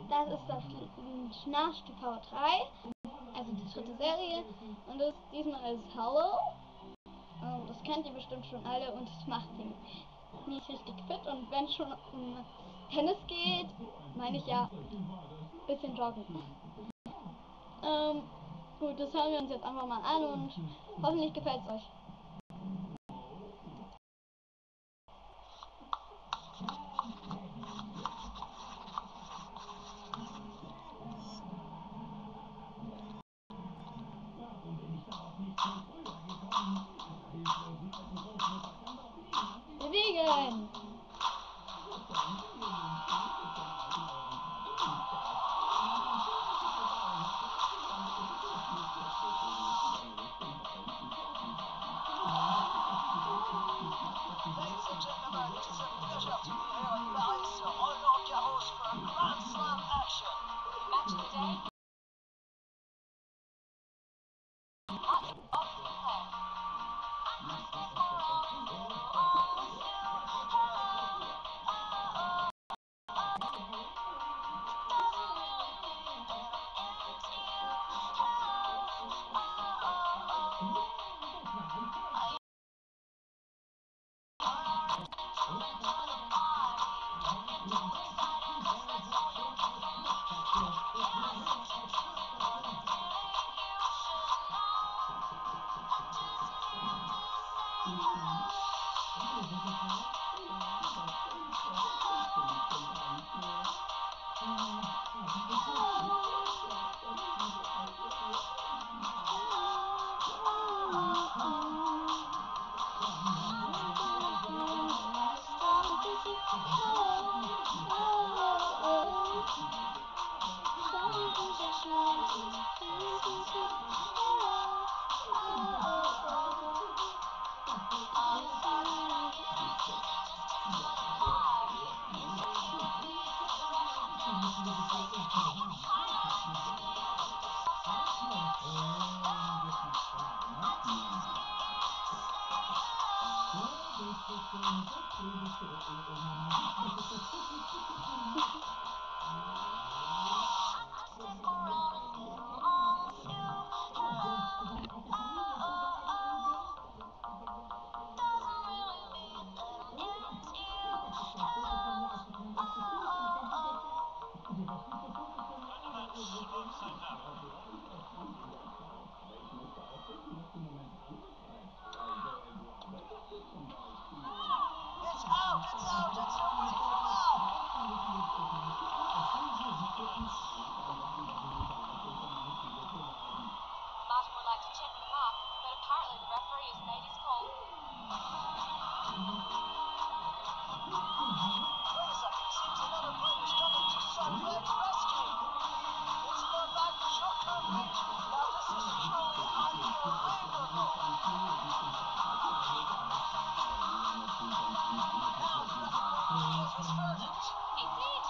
Das ist das Schnarch TV3, also die dritte Serie. Und diesmal als Hollow. Das kennt ihr bestimmt schon alle und es macht ihn nicht richtig fit. Und wenn es schon um Tennis geht, meine ich ja ein bisschen joggen. Gut, das hören wir uns jetzt einfach mal an und hoffentlich gefällt es euch. Bewegen! Ladies and gentlemen, it is a pleasure to be here at Paris, Roland Garros for Grand Slam action. Match of the day. Martin would like to check the mark, but apparently the referee has made his call. Wait a second, seems another player's coming to Sunweb's rescue. It's the back shot movement. Now this is truly unbelievable. Now the referee gives his verdict. It did.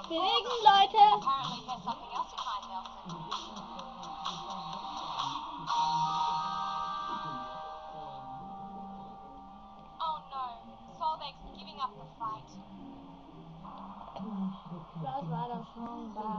Bewegen, Leute! Apparently there's something else in mind, Nelson. Oh no, Solveig's giving up the fight. Das war der Song bei